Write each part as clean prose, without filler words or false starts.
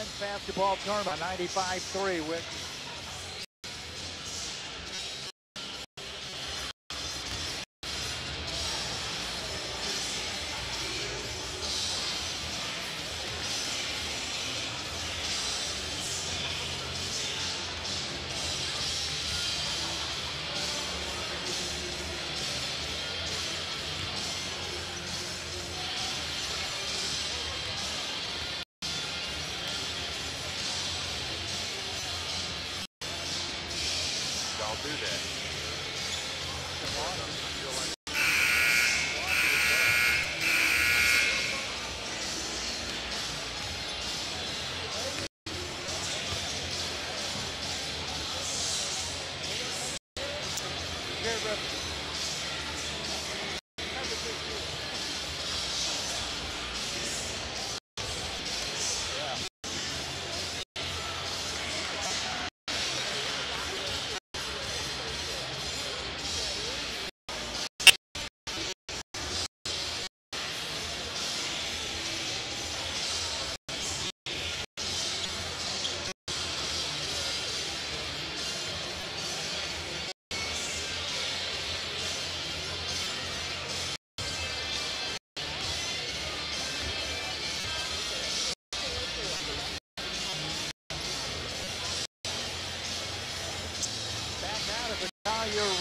men's basketball tournament, 95-3 with I'll do that.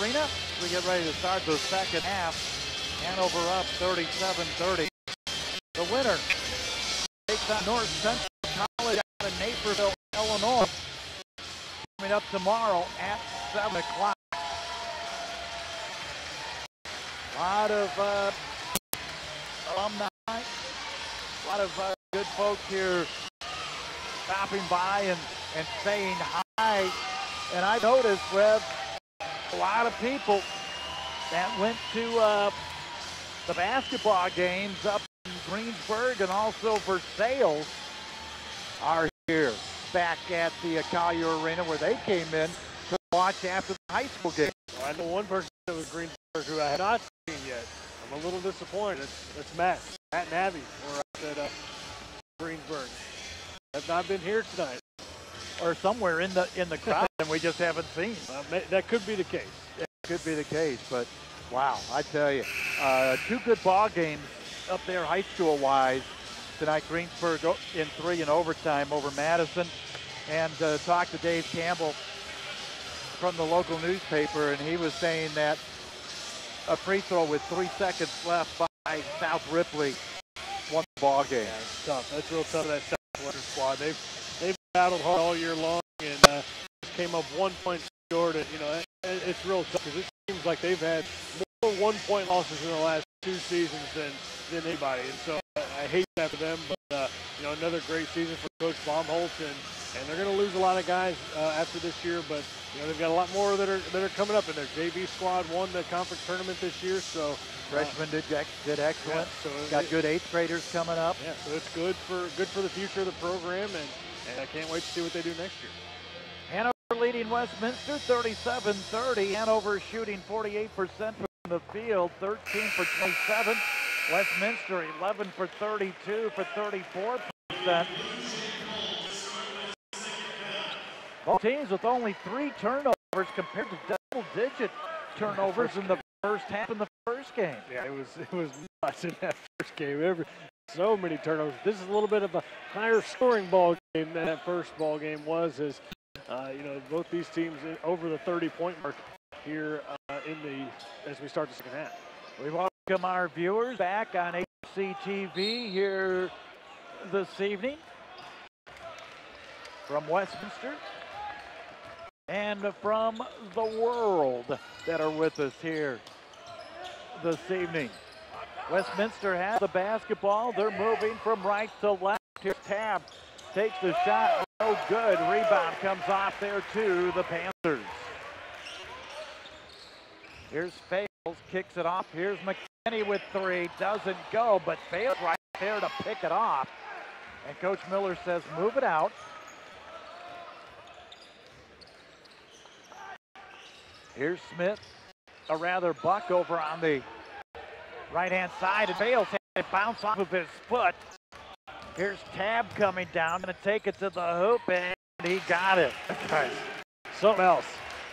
Arena. We get ready to start the second half. Hanover up 37-30. The winner takes on North Central College out of Naperville, Illinois. Coming up tomorrow at 7 o'clock. A lot of alumni, a lot of good folks here stopping by and saying hi. And I noticed, Rev, a lot of people that went to the basketball games up in Greensburg and also for sales are here back at the Collier Arena where they came in to watch after the high school game. Well, I know one person that was Greensburg who I have not seen yet. I'm a little disappointed. It's Matt. Matt and Abby were up at Greensburg. Have not been here tonight. Or somewhere in the crowd and we just haven't seen. That could be the case. It could be the case, but wow, I tell you, two good ball games up there high school wise tonight. Greensburg in 3 in overtime over Madison, and talked to Dave Campbell from the local newspaper, and he was saying that a free throw with 3 seconds left by South Ripley won the ball game. Yeah, it's tough. That's real tough for that Southwestern squad. They've battled hard all year long and came up 1 point short. And, it's real tough because it seems like they've had more 1-point losses in the last 2 seasons than anybody. And so I hate that for them. But another great season for Coach Baumholtz, and they're going to lose a lot of guys after this year. But they've got a lot more that are coming up. And their JV squad won the conference tournament this year. So freshmen did excellent. Yeah, so got good 8th graders coming up. Yeah, so it's good for the future of the program, and I can't wait to see what they do next year. Hanover leading Westminster 37-30. Hanover shooting 48% from the field, 13 for 27. Westminster 11 for 32 for 34%. Both teams with only 3 turnovers compared to double-digit turnovers in the first half in the first game. Yeah, it was nuts in that first game. So many turnovers. This is a little bit of a higher scoring ball game than that first ball game was, as both these teams over the 30-point mark here as we start the second half. We welcome our viewers back on HCTV here this evening from Westminster and from the world that are with us here this evening. Westminster has the basketball. They're moving from right to left. Here's Tab. Takes the shot. No good. Rebound comes off there to the Panthers. Here's Fales. Kicks it off. Here's McKinney with 3. Doesn't go, but Fales right there to pick it off. And Coach Miller says, move it out. Here's Smith. Or rather, Buck over on the right-hand side, and Bales had it bounce off of his foot. Here's Tab coming down, gonna take it to the hoop, and he got it. Guys, something else.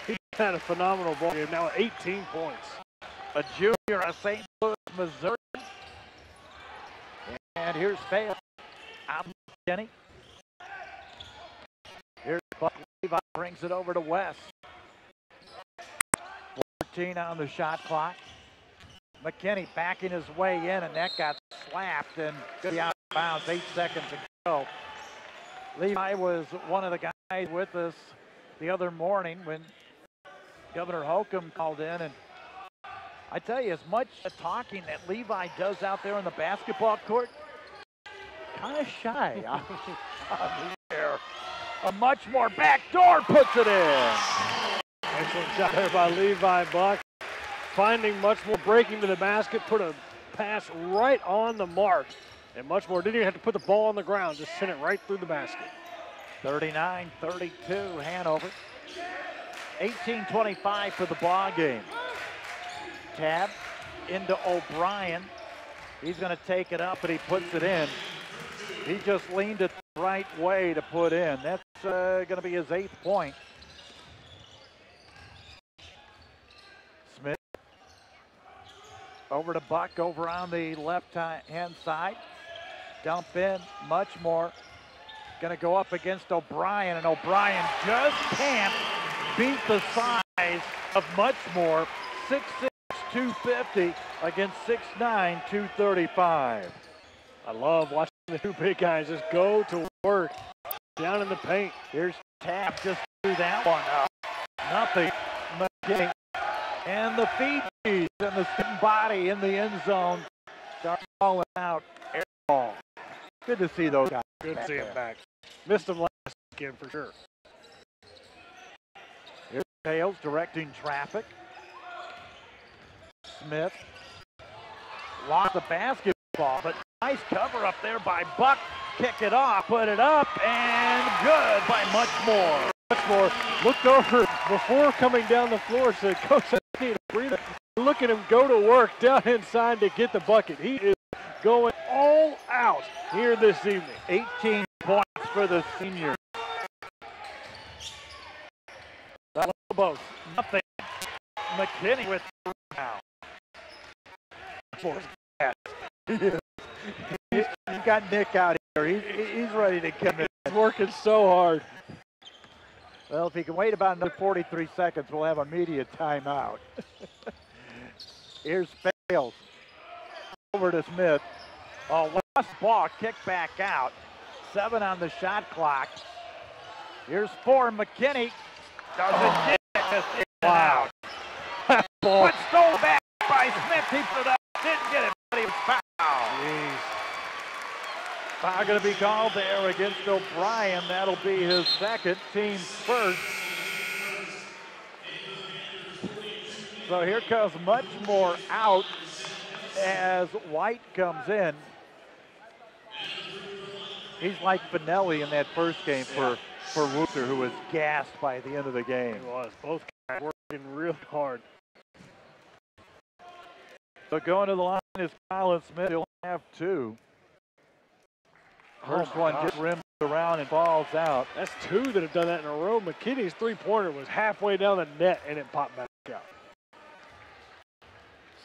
He had a phenomenal ball game. Now 18 points. A junior out of St. Louis, Missouri. And here's Fail. Out Kenny. Here's Buck Levi, brings it over to West. 14 on the shot clock. McKinney backing his way in, and that got slapped and could be out of bounds. 8 seconds to go. Levi was one of the guys with us the other morning when Governor Holcomb called in, and I tell you, as much talking that Levi does out there on the basketball court, kind of shy on there. A much more backdoor puts it in. Excellent shot there by Levi. Buck finding much more, breaking to the basket, put a pass right on the mark, and much more. Didn't even have to put the ball on the ground, just sent it right through the basket. 39-32 Hanover. 18-25 for the ball game. Tab into O'Brien. He's going to take it up, and he puts it in. He just leaned it the right way to put in. That's going to be his 8th point. Smith over to Buck over on the left-hand side. Dump in, much more. Going to go up against O'Brien, and O'Brien just can't beat the size of much more. 6'6", 250 against 6'9", 235. I love watching the two big guys just go to work down in the paint. Here's Tab, just threw that one up. Nothing. McKinney. And the Fijis and the sitting body in the end zone start falling out. Air ball. Good to see those guys. Good to see him back. Missed him last weekend for sure. Here's Bales directing traffic. Smith lost the basketball, but nice cover up there by Buck. Kick it off, put it up, and good by much more. Much more. Looked over before coming down the floor, said, Coach, I need a breather. Look at him go to work down inside to get the bucket. He is going all out here this evening. 18 points for the senior. The Lobos, nothing. McKinney with the rebound. He's got Nick out here. He's ready to come in. He's working so hard. Well, if he can wait about another 43 seconds, we'll have a media timeout. Here's Fails. Over to Smith. Oh, lost ball, kicked back out. 7 on the shot clock. Here's 4. McKinney doesn't get it. Just in and out. But stole back by Smith. He put it up. Didn't get it, but he was fouled. Jeez. Foul going to be called there against O'Brien. That'll be his 2nd, team's 1st. So here comes much more out as White comes in. He's like Finelli in that first game for Wooster, who was gassed by the end of the game. He was. Both guys working real hard. So going to the line is Colin Smith. He'll have 2. First one just rims around and falls out. That's 2 that have done that in a row. McKinney's three-pointer was halfway down the net and it popped back out.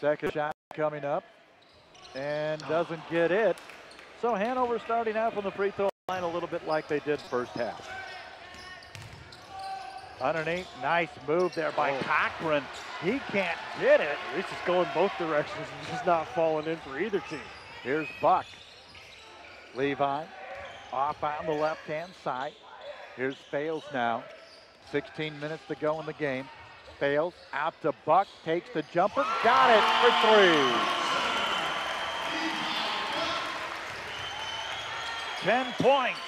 Second shot coming up and doesn't get it. So Hanover starting out from the free throw line a little bit like they did first half. Underneath, nice move there by Cochran. He can't get it. He's just going both directions and just not falling in for either team. Here's Buck. Levi off on the left-hand side. Here's Fails now. 16 minutes to go in the game. Fails out to Buck, takes the jumper, got it for 3. 10 points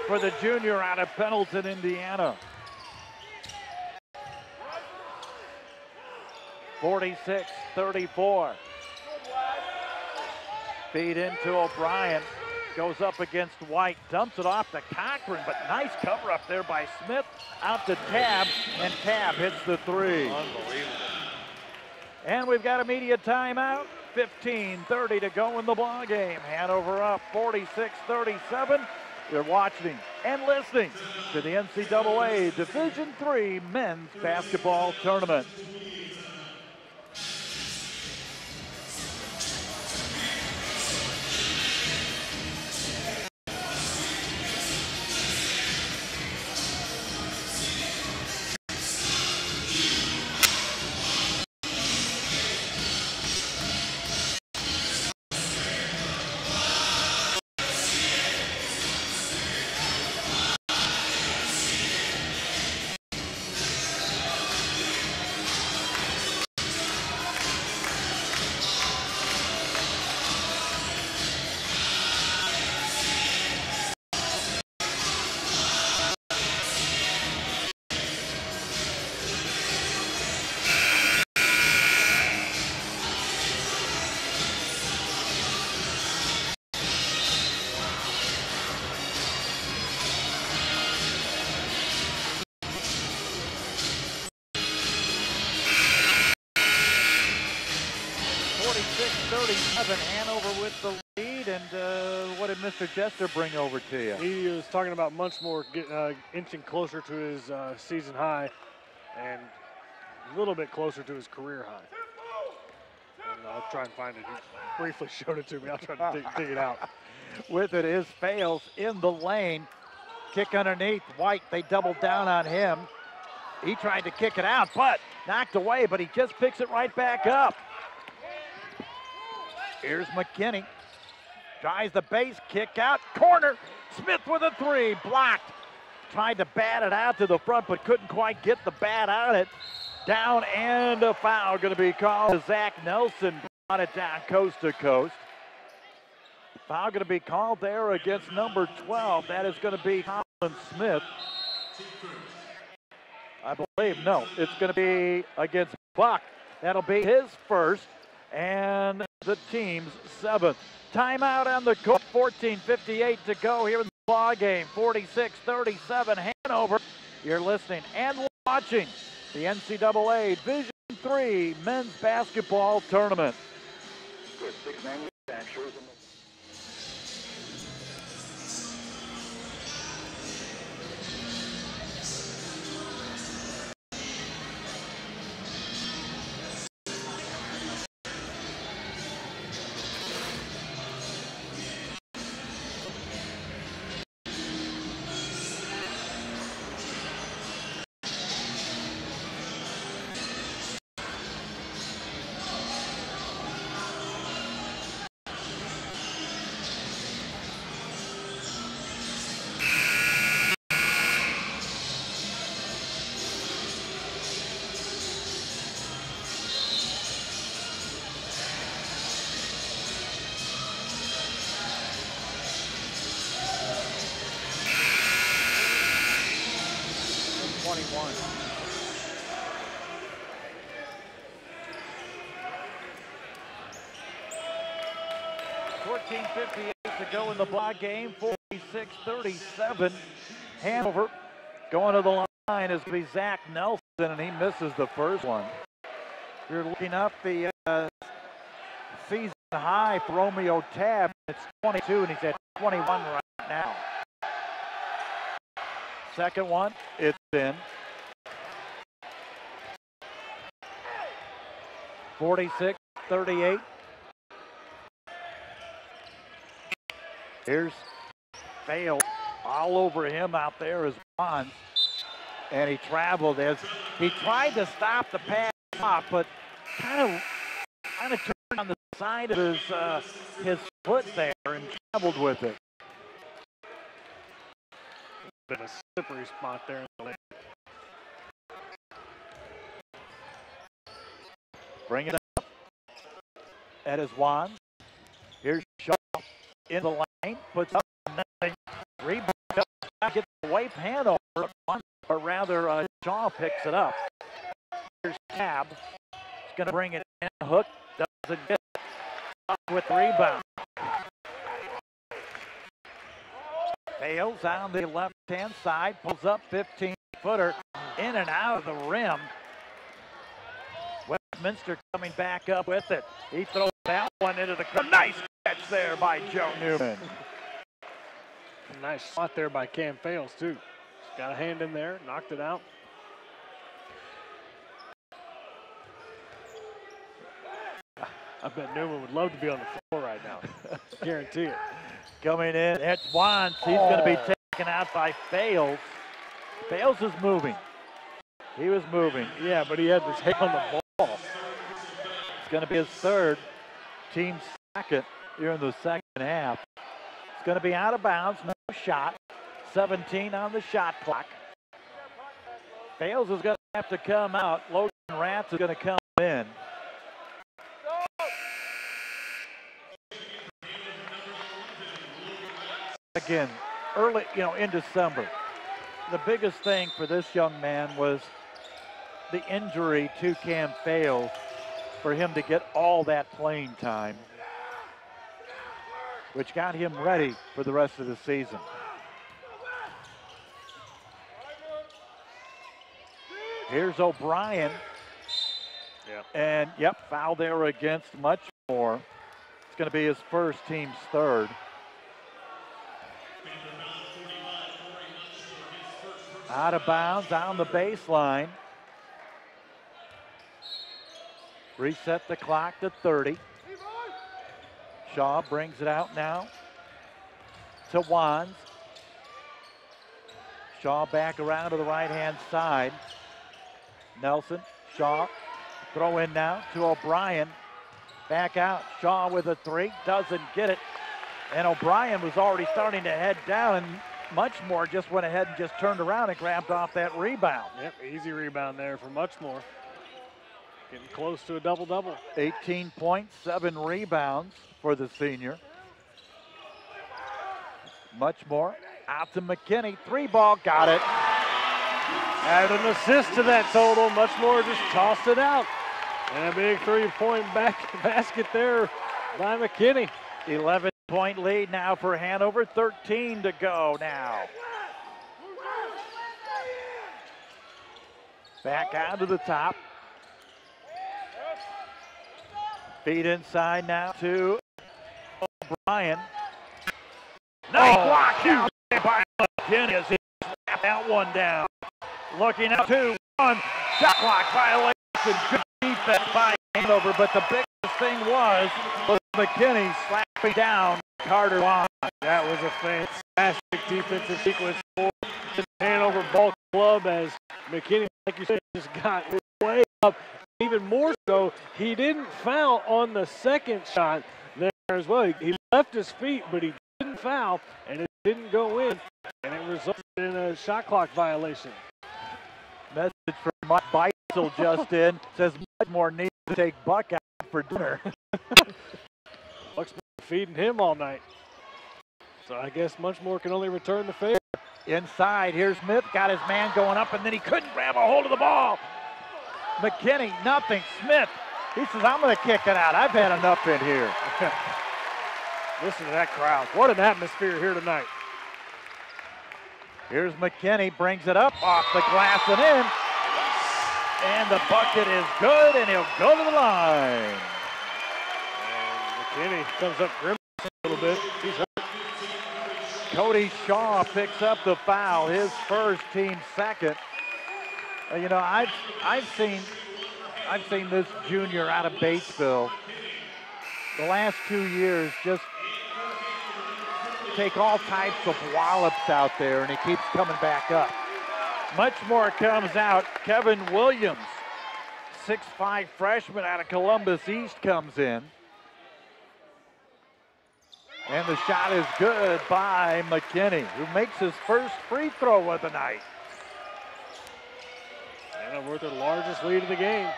for the junior out of Pendleton, Indiana. 46-34. Feed into O'Brien. Goes up against White, dumps it off to Cochran, but nice cover up there by Smith. Out to Tab, and Tab hits the 3. Unbelievable. And we've got a media timeout. 15:30 to go in the ball game. Hanover up 46-37. You're watching and listening to the NCAA Division III Men's Basketball Tournament. Hanover with the lead, and what did Mr. Jester bring over to you? He was talking about much more inching closer to his season high and a little bit closer to his career high. And I'll try and find it. He briefly showed it to me. I'll try to dig it out. With it is Fails in the lane. Kick underneath. White, they doubled down on him. He tried to kick it out, but knocked away, but he just picks it right back up. Here's McKinney. Tries the base, kick out, corner. Smith with a three, blocked. Tried to bat it out to the front, but couldn't quite get the bat on it. Down, and a foul going to be called. Zach Nelson brought it down coast to coast. Foul going to be called there against number 12. That is going to be Colin Smith. I believe, no, it's going to be against Buck. That'll be his first and the team's seventh. Timeout on the court. 14:58 to go here in the ball game. 46-37 Hanover. You're listening and watching the NCAA Division III Men's Basketball Tournament. Good six manufacturers. To go in the block game. 46-37 Hanover. Going to the line is going to be Zach Nelson, and he misses the first one. You're looking up the season high for Romeo Tab. It's 22, and he's at 21 right now. Second one, it's in. 46-38. Here's Fail all over him out there as Bonds. And he traveled as he tried to stop the pass off, but kind of turned on the side of his foot there and traveled with it. Been a slippery spot there in the lane. Bring it up. That is Juan. Here's Shaw in the lane, puts up nothing. Rebound, gets away from Hanover, or rather Shaw picks it up. Here's Tab. He's going to bring it in. Hook doesn't get it. Up with the rebound. Fails on the left-hand side, pulls up 15-footer in and out of the rim. Westminster coming back up with it. He throws it out. one into the crowd. Nice catch there by Joe Newman. Nice spot there by Cam Fales, too. Got a hand in there, knocked it out. I bet Newman would love to be on the floor right now. Guarantee it. Coming in, it's Wands. He's going to be taken out by Fales. Fales is moving. He was moving. Yeah, but he had his hand on the ball. It's going to be his third, team second here in the second half. It's going to be out of bounds, no shot. 17 on the shot clock. Fales is going to have to come out. Logan Ratz is going to come in. Again, early, in December, the biggest thing for this young man was the injury to Cam Fales for him to get all that playing time, which got him ready for the rest of the season. Here's O'Brien. And, foul there against Muchmore. It's going to be his first, team's third. Out of bounds on the baseline. Reset the clock to 30. Shaw brings it out now to Wands. Shaw back around to the right-hand side. Nelson, Shaw, throw in now to O'Brien. Back out, Shaw with a three, doesn't get it. And O'Brien was already starting to head down, and Muchmore just went ahead and just turned around and grabbed off that rebound. Yep, easy rebound there for Muchmore. Getting close to a double-double. 18 points, 7 rebounds for the senior. Muchmore out to McKinney, 3-ball, got it. Add an assist to that total. Muchmore just tossed it out. And a big 3-point basket there by McKinney. 11-point lead now for Hanover, 13 to go now. Back out to the top. Feed inside now to O'Brien. Nice block down by McKinney as he snapped that one down. Looking up 2-1. Shot clock violation. Good defense by Hanover, but the biggest thing was McKinney slapping down Carter Wands. That was a fantastic defensive sequence for the Hanover Ball Club as McKinney, like you said, just got way up. Even more so, he didn't foul on the second shot there as well. He left his feet, but he didn't foul, and it didn't go in, and it resulted in a shot clock violation. Message from Mike Beitzel just in. Says Muchmore needs to take Buck out for dinner. Buck's been feeding him all night. So I guess Muchmore can only return the favor. Inside, here's Smith, got his man going up, and then he couldn't grab a hold of the ball. McKinney, nothing. Smith, he says, I'm going to kick it out. I've had enough in here. Listen to that crowd. What an atmosphere here tonight. Here's McKinney, brings it up off the glass and in. And the bucket is good, and he'll go to the line. And McKinney comes up grimacing a little bit. He's hurt. Cody Shaw picks up the foul, his first, team second. I've seen this junior out of Batesville the last 2 years just take all types of wallops out there, and he keeps coming back up. Muchmore comes out. Kevin Williams, 6'5" freshman out of Columbus East, comes in. And the shot is good by McKinney, who makes his first free throw of the night. And we're the largest lead of the game.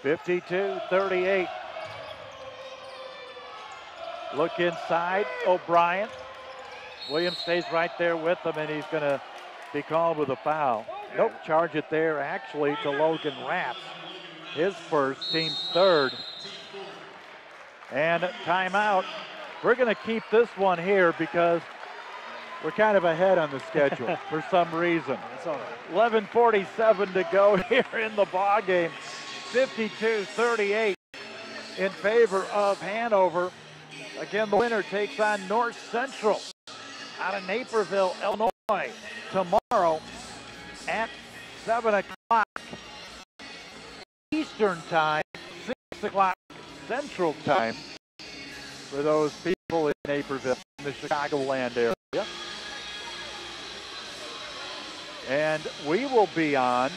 52-38. Look inside, O'Brien. Williams stays right there with him, and he's going to be called with a foul. Nope, charge it there actually to Logan Ratz. His first, team's third. And timeout. We're going to keep this one here because we're kind of ahead on the schedule for some reason. That's all right. 11:47 to go here in the ball game. 52-38. in favor of Hanover. Again, the winner takes on North Central out of Naperville, Illinois, tomorrow at 7 o'clock Eastern Time, 6 o'clock Central Time for those people in Naperville, in the Chicagoland area. And we will be on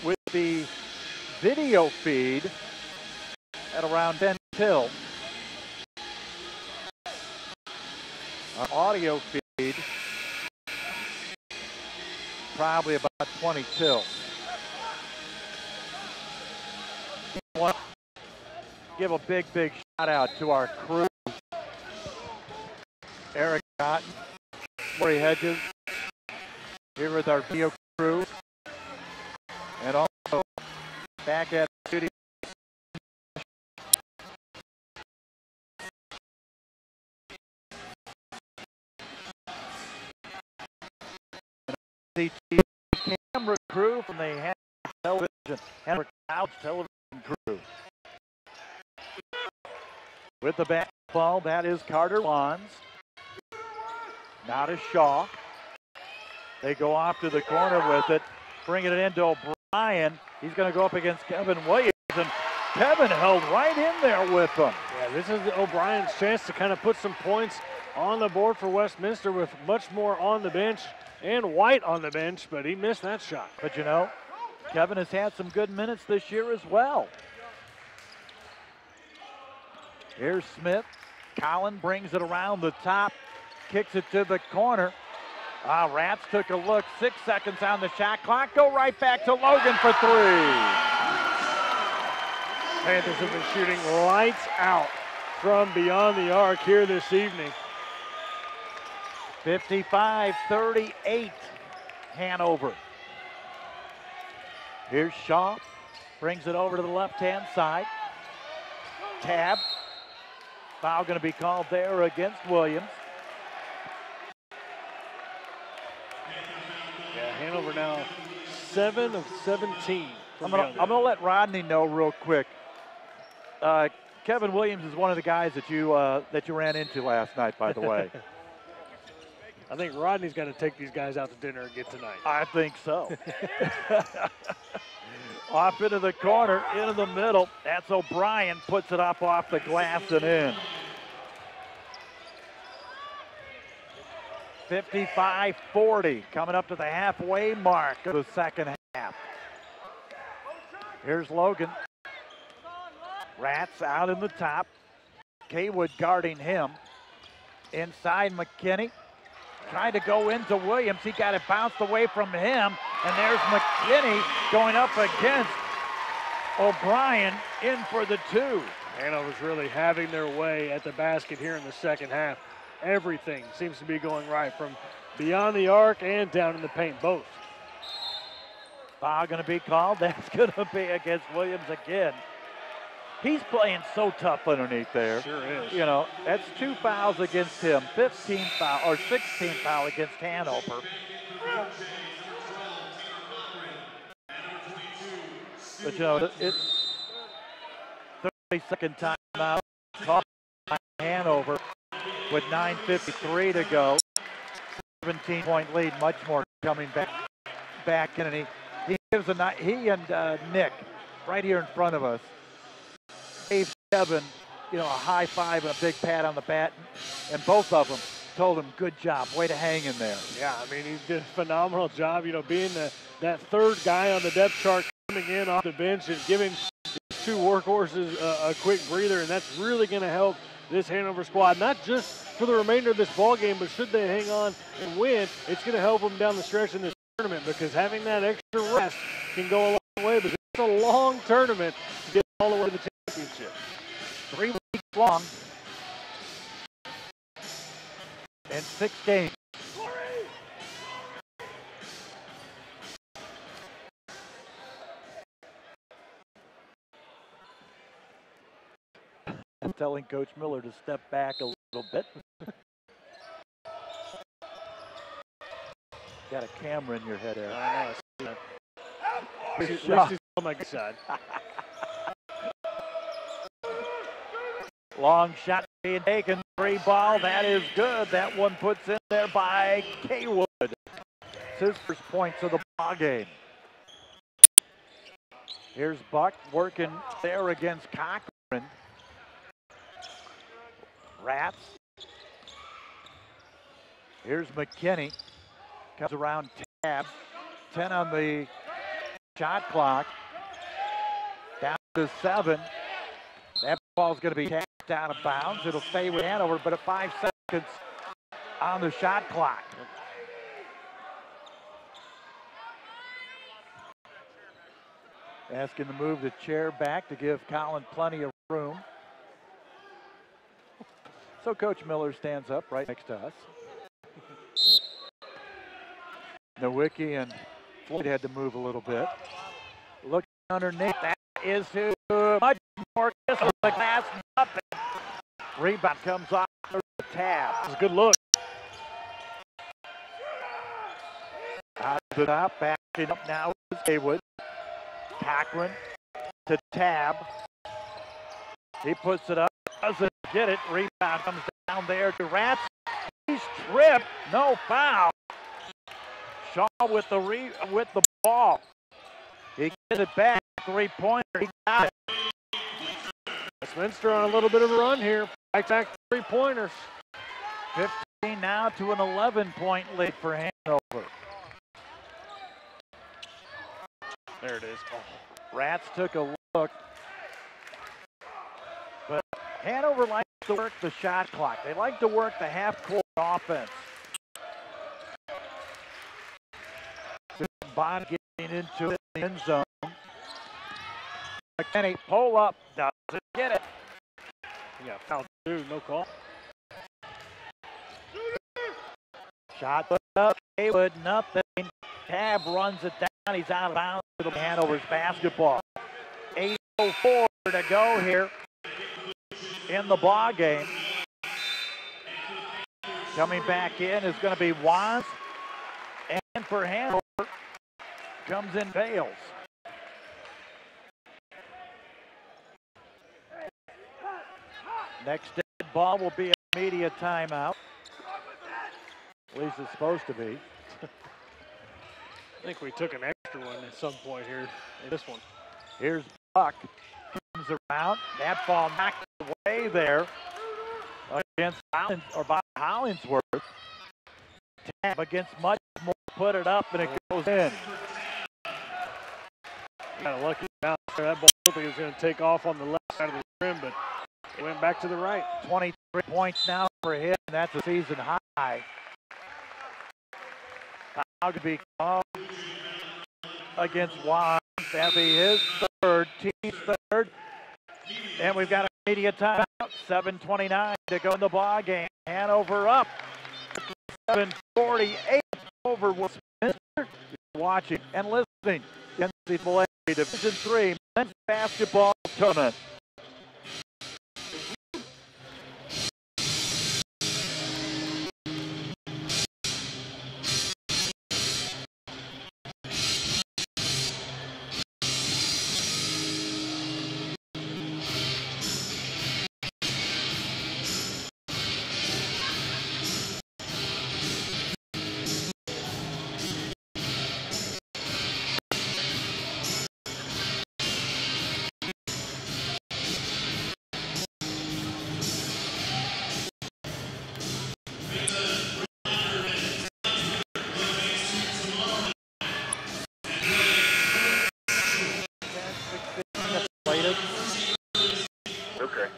with the video feed at around 10 till. Our audio feed probably about 20 till. I want to give a big shout out to our crew. Eric Cotton, Lori Hedges, here with our video crew, and also back at the studio. The camera crew from the Hanover Television, Hanover College Television crew. With the basketball, that is Carter Wands. Now to Shaw. They go off to the corner with it, bringing it into O'Brien. He's going to go up against Kevin Williams, and Kevin held right in there with him. Yeah, this is O'Brien's chance to kind of put some points on the board for Westminster with much more on the bench and White on the bench, but he missed that shot. But you know, Kevin has had some good minutes this year as well. Here's Smith. Collin brings it around the top, kicks it to the corner. Rats took a look, 6 seconds on the shot clock. Go right back to Logan for three. Panthers have been shooting lights out from beyond the arc here this evening. 55-38, Hanover. Here's Shaw, brings it over to the left-hand side. Tab, foul going to be called there against Williams. Yeah, Hanover now 7 of 17. I'm gonna let Rodney know real quick. Kevin Williams is one of the guys that you ran into last night, by the way. I think Rodney's got to take these guys out to dinner and get tonight. I think so. Off into the corner, into the middle. That's O'Brien, puts it up off the glass and in. 55-40, coming up to the halfway mark of the second half. Here's Logan. Rats out in the top. Kaywood guarding him. Inside McKinney. Trying to go into Williams. He got it bounced away from him. And there's McKinney going up against O'Brien, in for the two. Hanover's really having their way at the basket here in the second half. Everything seems to be going right from beyond the arc and down in the paint, both. Foul going to be called. That's going to be against Williams again. He's playing so tough underneath there. Sure is. You know, that's 2 fouls against him, 16 foul against Hanover. But you know, it's 32nd timeout. Caught by Hanover with 9:53 to go. 17-point lead, much more coming back in, and he gives he and Nick right here in front of us gave Kevin, you know, a high five and a big pat on the back, and both of them told him, good job, way to hang in there. Yeah, I mean, he did a phenomenal job, you know, being that third guy on the depth chart, coming in off the bench and giving these two workhorses a quick breather, and that's really going to help this Hanover squad, not just for the remainder of this ball game, but should they hang on and win, it's going to help them down the stretch in this tournament, because having that extra rest can go a long way, because it's a long tournament to get all the way to the championship. 3 weeks long and 6 games. I'm telling Coach Miller to step back a little bit. Got a camera in your head, Eric. I know. At least he's on my good side. Long shot being taken, 3 ball, that is good. That one puts in there by Kaywood. It's his first points of the ball game. Here's Buck working there against Cochran. Rats. Here's McKinney. Comes around tab. 10 on the shot clock. Down to 7. That ball's going to be tapped out of bounds. It'll stay with Hanover, but at 5 seconds on the shot clock. Asking to move the chair back to give Colin plenty of room. So Coach Miller stands up right next to us. Nowicki and Floyd had to move a little bit. Looking underneath, that is too much more. This is the glass nothing. Rebound comes off the tab. It's a good look. Out of the top, backing up now is Haywood. Cochran to tab. He puts it up, doesn't get it. Rebound comes down there to Rats. He's tripped, no foul. Shaw with the ball. He gets it back, 3-pointer, he got it. Westminster on a little bit of a run here. Back 3-pointers. 15 now to an 11-point lead for Hanover. There it is. Oh. Rats took a look. But Hanover likes to work the shot clock. They like to work the half-court offense. Bond getting into it in the end zone. McKinney pull up, doesn't get it. Yeah, foul 2, no call. Shot put up, Haywood, nothing. Tab runs it down, he's out of bounds to the Hanover's basketball. 8:04 to go here in the ball game. Coming back in is going to be Wands, and for Hanover comes in Bales. Next dead ball will be a media timeout. At least it's supposed to be. I think we took an extra one at some point here in this one. Here's Buck. Comes around. That ball knocked away there against Hollingsworth. Tab against much more. Put it up and it goes in. Kind of lucky bounce there. That ball looked like it was going to take off on the left side of the rim, but it went back to the right. 23 points now for him. That's a season high. Foul to be called against Wands. That'll be his third, team's third. And we've got a media timeout. 7:29 to go in the ball game. Hanover up. 7:48 over Westminster. You're watching and listening. NCAA Division III men's basketball tournament. Okay.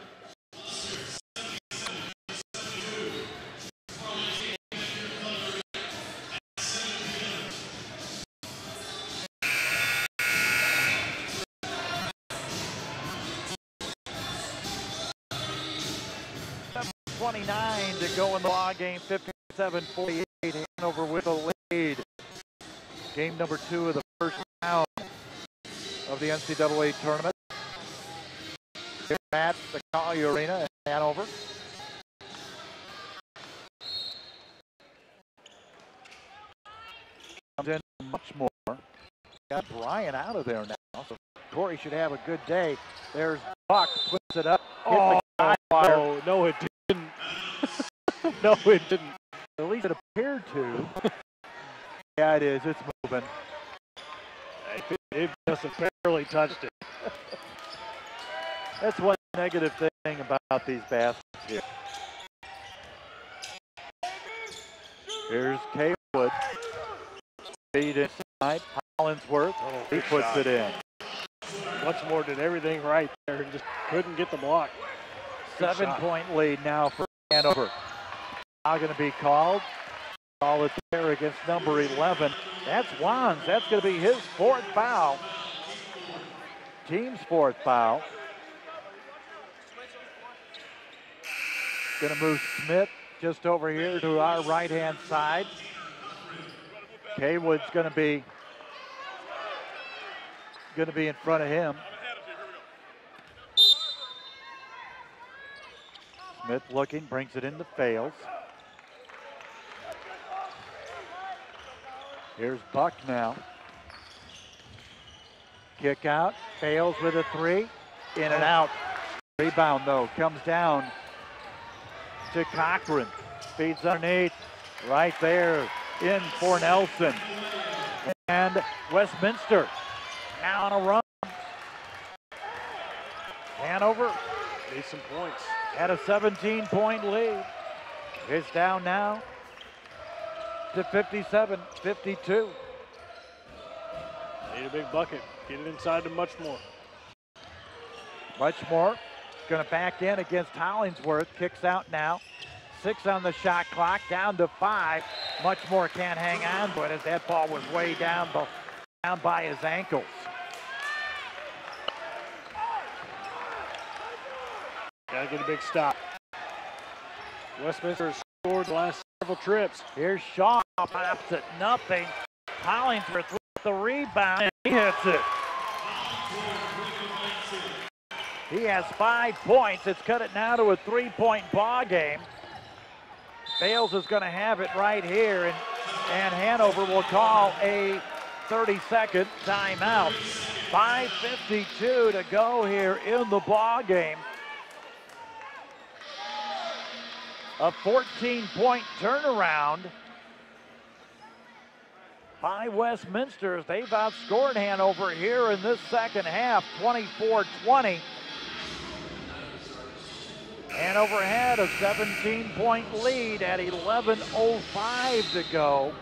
.29 to go in the ball game. 57-48. Hanover with a lead. Game number 2 of the first round of the NCAA tournament. Here at the Collier Arena in Hanover. Comes in much more. Got Brian out of there now, so Corey should have a good day. There's Buck, puts it up. Oh, No, it didn't. No, it didn't. At least it appeared to. Yeah, it is. It's moving. It just barely touched it. That's one negative thing about these baskets here. Here's Kaywood. Feed inside. Hollinsworth. He puts it in. Muchmore did everything right there and just couldn't get the block. 7-point lead now for Hanover. Now going to be called. Call it there against number 11. That's Wands. That's going to be his 4th foul. Team's 4th foul. Going to move Smith just over here to our right-hand side. Kaywood's going to be in front of him. Smith looking, brings it into Fales. Here's Buck now. Kick out, Fales with a 3, in and out. Rebound though, comes down to Cochran. Feeds underneath, right there, in for Nelson. And Westminster now on a run. Hanover needs some points. Had a 17-point lead. It's down now to 57-52. Need a big bucket. Get it inside to Muchmore. Muchmore going to back in against Hollinsworth. Kicks out now. 6 on the shot clock, down to 5. Muchmore can't hang on to it as that ball was way down by his ankles. Gotta get a big stop. Westminster has scored the last several trips. Here's Shaw, pops it, nothing. Hollinsworth with the rebound, and he hits it. He has 5 points. It's cut it now to a 3-point ball game. Fales is going to have it right here, and Hanover will call a 30-second timeout. 5:52 to go here in the ball game. A 14-point turnaround by Westminster. They've outscored Hanover here in this second half, 24-20. Hanover had a 17-point lead at 11:05 to go.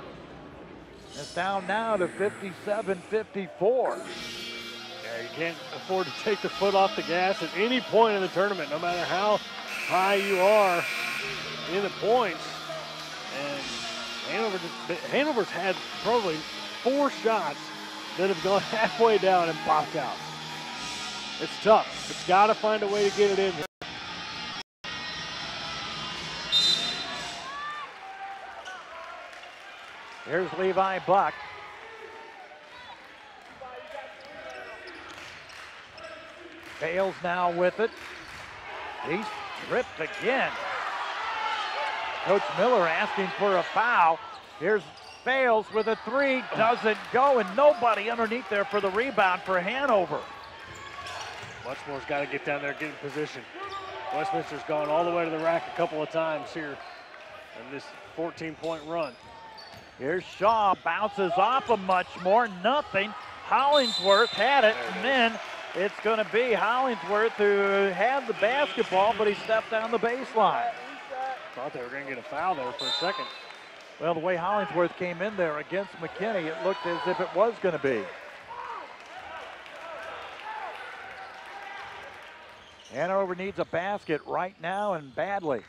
It's down now to 57-54. Yeah, you can't afford to take the foot off the gas at any point in the tournament, no matter how high you are in the points. And Hanover's had probably 4 shots that have gone halfway down and popped out. It's tough. It's got to find a way to get it in here. Here's Levi Buck. Fales now with it. He's tripped again. Coach Miller asking for a foul. Here's Fales with a 3, doesn't go, and nobody underneath there for the rebound for Hanover. Muchmore's got to get down there, get in position. Westminster's gone all the way to the rack a couple of times here in this 14-point run. Here's Shaw, bounces off of Muchmore, nothing. Hollinsworth had it, and then it's going to be Hollinsworth who had the basketball, but he stepped down the baseline. Thought they were going to get a foul there for a second. Well, the way Hollinsworth came in there against McKinney, it looked as if it was going to be. Hanover needs a basket right now and badly.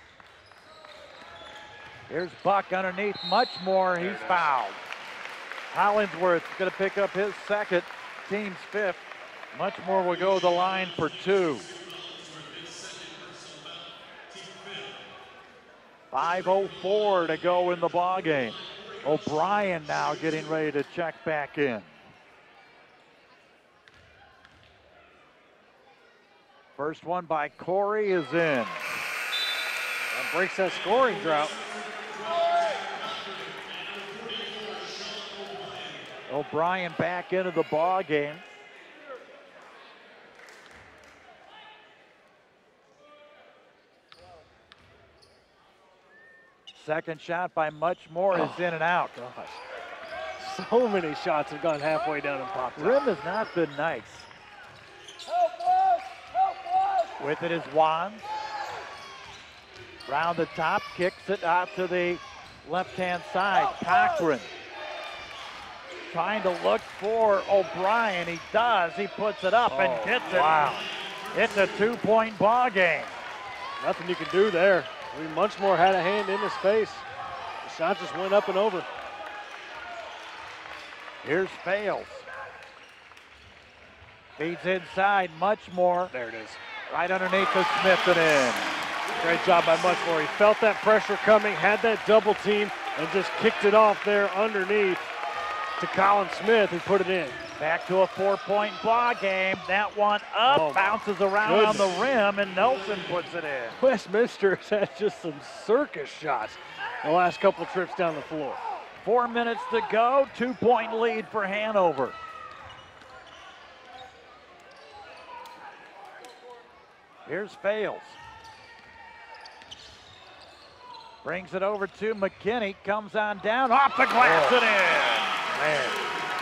Here's Buck underneath Muchmore. He's fouled. Hollinsworth going to pick up his second, team's 5th. Muchmore will go to the line for 2. 5:04 to go in the ball game. O'Brien now getting ready to check back in. First one by Corey is in. That breaks that scoring drought. O'Brien back into the ball game. . Second shot by Muchmore is in and out. Gosh. So many shots have gone halfway down and popped Rim out. has not been nice. With it is Wands. Round the top, kicks it out to the left-hand side. Cochran trying to look for O'Brien. He does. He puts it up and gets it. Wow. It's a 2-point ball game. Nothing you can do there. I mean, Muchmore had a hand in his face. The shot just went up and over. Here's Fales. Feeds inside, Muchmore. There it is. Right underneath the Smith and in. Great job by Muchmore. He felt that pressure coming, had that double team, and just kicked it off there underneath to Colin Smith, who put it in. Back to a 4-point ball game. That one up, bounces around on the rim, and Nelson puts it in. Westminster has had just some circus shots the last couple trips down the floor. 4 minutes to go, 2-point lead for Hanover. Here's Fales. Brings it over to McKinney, comes on down, off the glass and in. Man,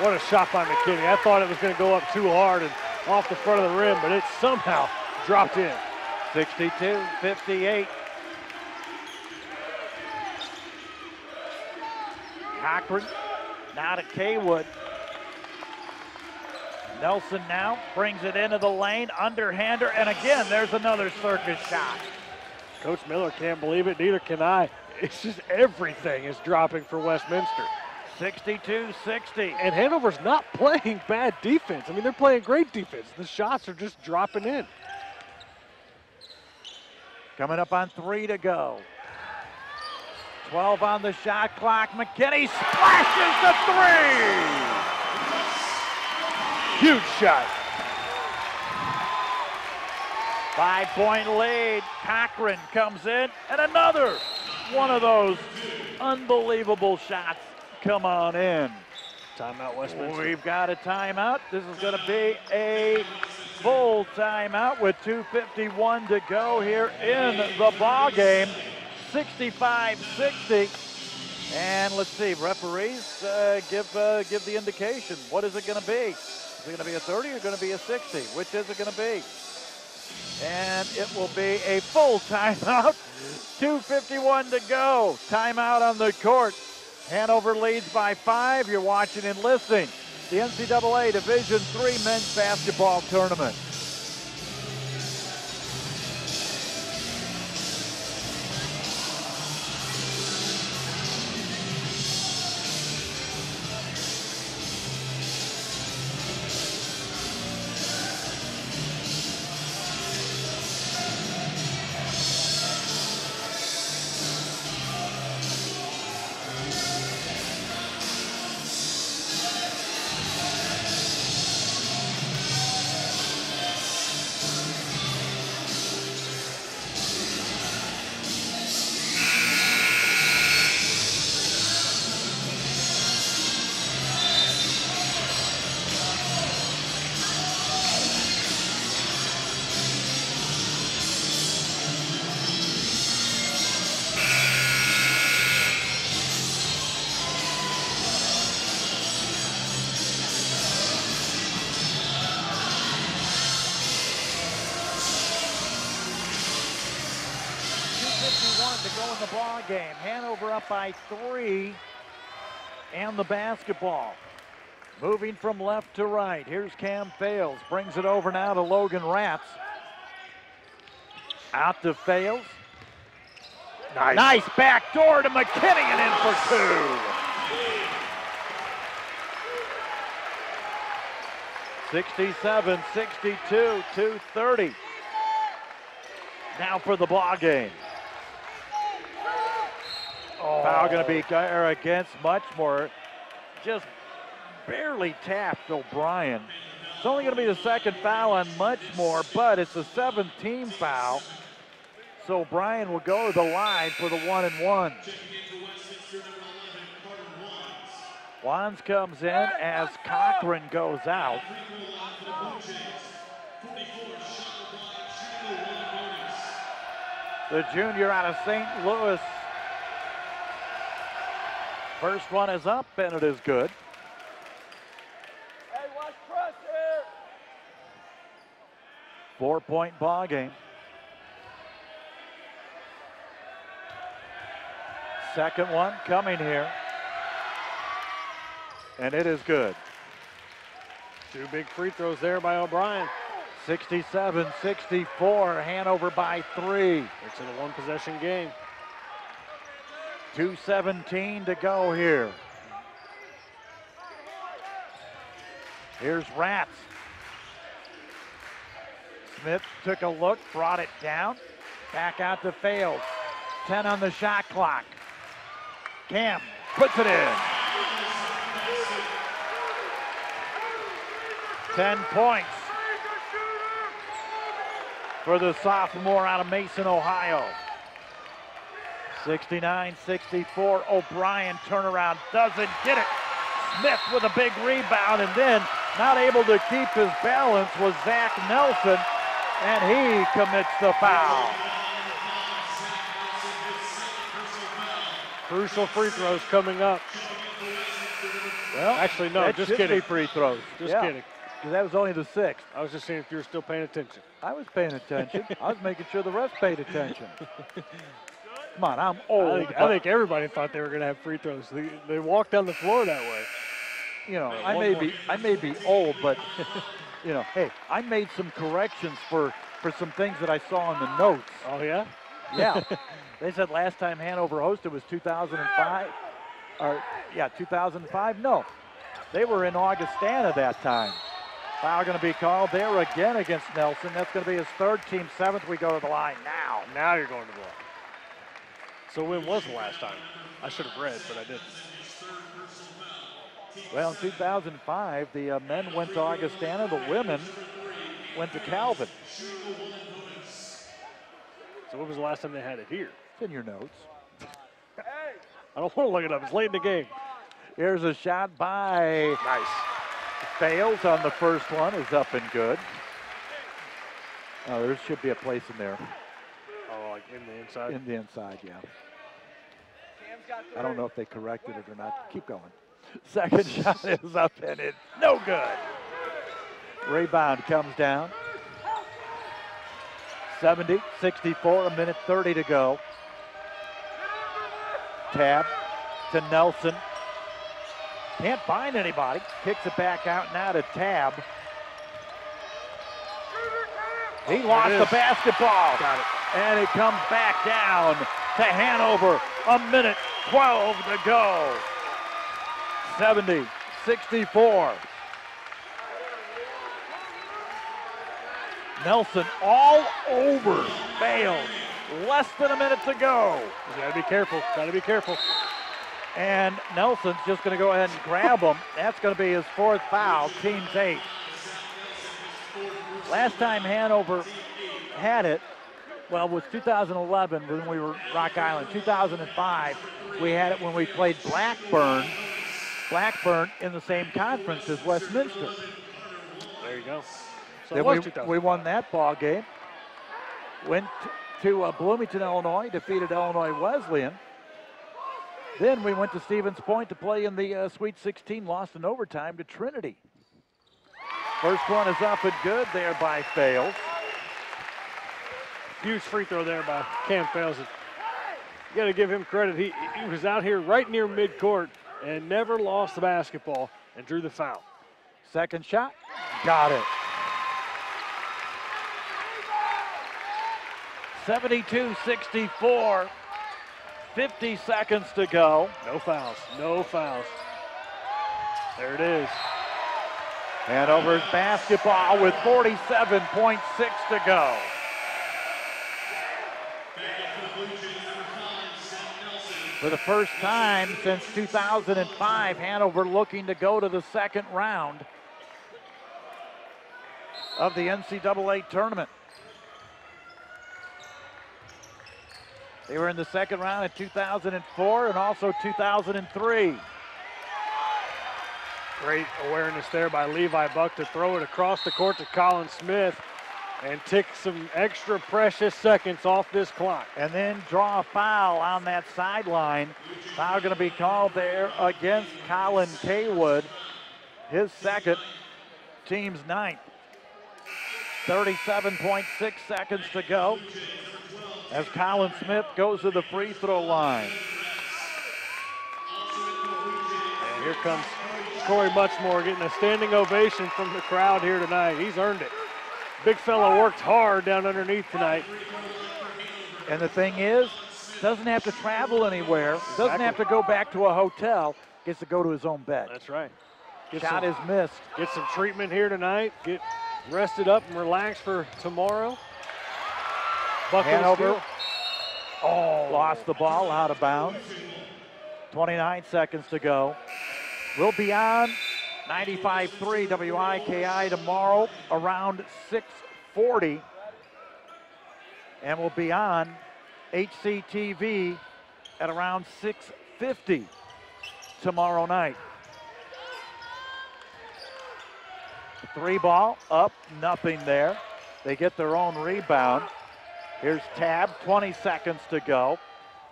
what a shot by McKinney. I thought it was going to go up too hard and off the front of the rim, but it somehow dropped in. 62-58. Cochran now to Kaywood. Nelson now brings it into the lane, underhander, and again, there's another circus shot. Coach Miller can't believe it, neither can I. It's just everything is dropping for Westminster. 62-60. And Hanover's not playing bad defense. I mean, they're playing great defense. The shots are just dropping in. Coming up on 3 to go. 12 on the shot clock. McKinney splashes the 3. Huge shot. 5-point lead. Cochran comes in, and another one of those unbelievable shots. Come on in. Timeout, Westminster. We've got a timeout. This is going to be a full timeout with 2:51 to go here in the ball game. 65-60. And let's see, referees give the indication. What is it going to be? Is it going to be a 30 or going to be a 60? Which is it going to be? And it will be a full timeout. 2:51 to go. Timeout on the court. Hanover leads by 5. You're watching and listening. The NCAA Division III Men's Basketball Tournament. Game. Hanover up by 3 and the basketball. Moving from left to right. Here's Cam Fales. Brings it over now to Logan Ratz. Out to Fales. Nice backdoor to McKinney and in for 2. 67-62, 2:30. Now for the ball game. Foul going to be against Muchmore. Just barely tapped O'Brien. It's only going to be the second foul on Muchmore, but it's the 7th team foul. So O'Brien will go to the line for the 1-and-1. Wands comes in as Cochran goes out. The junior out of St. Louis First one is up, and it is good. Hey, watch press here. 4-point ball game. Second one coming here. And it is good. 2 big free throws there by O'Brien. 67-64, Hanover by 3. It's in a 1-possession game. 2:17 to go here. Here's Ratz. Smith took a look, brought it down. Back out to Fales. 10 on the shot clock. Cam puts it in. 10 points for the sophomore out of Mason, Ohio. 69-64, O'Brien turnaround, doesn't get it. Smith with a big rebound, and then not able to keep his balance was Zach Nelson, and he commits the foul. Crucial free throws coming up. Well, actually, no, that just should kidding. be free throws. Just Yeah, kidding. 'cause that was only the 6th. I was just seeing if you were still paying attention. I was paying attention. I was making sure the refs paid attention. Come on, I'm old. I think everybody thought they were going to have free throws. They walked down the floor that way. You know, I may be old, but you know, hey, I made some corrections for some things that I saw in the notes. Oh yeah? Yeah. They said last time Hanover hosted was 2005. Or yeah, 2005. No, they were in Augustana that time. Foul going to be called there again against Nelson. That's going to be his 3rd, team 7th. We go to the line now. Now you're going to the line. So when was the last time? I should have read, but I didn't. Well, in 2005, the men went to Augustana. The women went to Calvin. So when was the last time they had it here? It's in your notes. I don't want to look it up. It's late in the game. Here's a shot by Fails on the first one. Is up and good. Oh, there should be a place in there. Oh, like in the inside? In the inside, yeah. I don't know if they corrected it or not. Keep going. Second shot is up and it's no good. Rebound comes down. 70-64, 1:30 to go. Tab to Nelson. Can't find anybody. Kicks it back out now to Tab. He lost the basketball. Got it. And it comes back down to Hanover. 1:12 to go. 70-64. Nelson all over Fails. Less than a minute to go. You gotta be careful. Gotta be careful. And Nelson's just going to go ahead and grab him. That's going to be his 4th foul, team's 8th. Last time Hanover had it, well, it was 2011 when we were Rock Island. 2005, we had it when we played Blackburn. Blackburn in the same conference as Westminster. There you go. So Then we won that ball game. Went to Bloomington, Illinois, defeated Illinois Wesleyan. Then we went to Stevens Point to play in the Sweet 16, lost in overtime to Trinity. First one is up and good there by Fails. Huge free throw there by Cam Fails. You got to give him credit. He was out here right near midcourt and never lost the basketball and drew the foul. Second shot, got it. 72-64. 50 seconds to go. No fouls, no fouls. There it is. Hanover's basketball with 47.6 to go. For the first time since 2005, Hanover looking to go to the 2nd round of the NCAA tournament. They were in the 2nd round in 2004 and also 2003. Great awareness there by Levi Buck to throw it across the court to Colin Smith. And take some extra precious seconds off this clock. And then draw a foul on that sideline. Foul going to be called there against Colin Kaywood. His second, team's ninth. 37.6 seconds to go as Colin Smith goes to the free throw line. And here comes Corey Muchmore getting a standing ovation from the crowd here tonight. He's earned it. Big fella worked hard down underneath tonight. And the thing is, doesn't have to travel anywhere, doesn't have to go back to a hotel, gets to go to his own bed. That's right. Shot is missed. Get some treatment here tonight, get rested up and relaxed for tomorrow. Hanover, lost the ball out of bounds. 29 seconds to go. We'll be on 95.3 WIKI tomorrow around 6:40. And we'll be on HCTV at around 6:50 tomorrow night. Three ball, up, nothing there. They get their own rebound. Here's Tab, 20 seconds to go.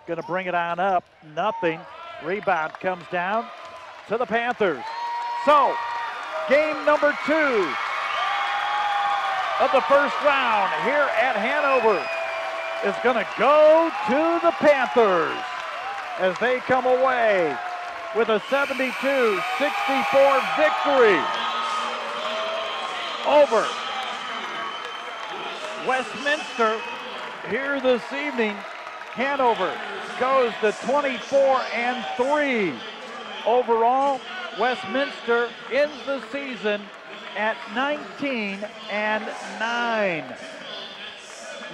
Gonna bring it on up, nothing. Rebound comes down to the Panthers. So, game number 2 of the first round here at Hanover is gonna go to the Panthers as they come away with a 72-64 victory over Westminster here this evening. Hanover goes to 24-3 overall. Westminster ends the season at 19-9.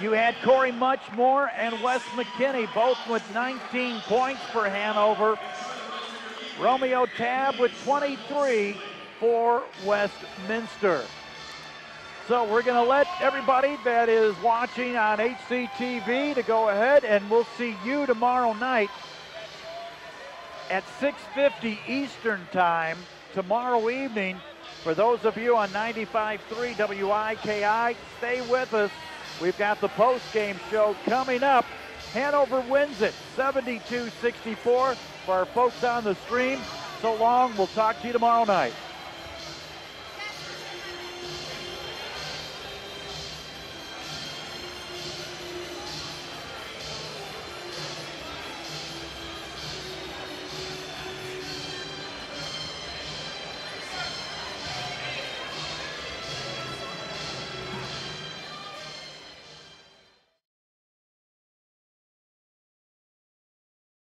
You had Corey Muchmore and Wes McKinney both with 19 points for Hanover. Romeo Tabb with 23 for Westminster. So we're going to let everybody that is watching on HCTV to go ahead, and we'll see you tomorrow night at 6:50 Eastern Time tomorrow evening. For those of you on 95.3 WIKI, stay with us. We've got the post-game show coming up. Hanover wins it 72-64 for our folks on the stream. So long. We'll talk to you tomorrow night.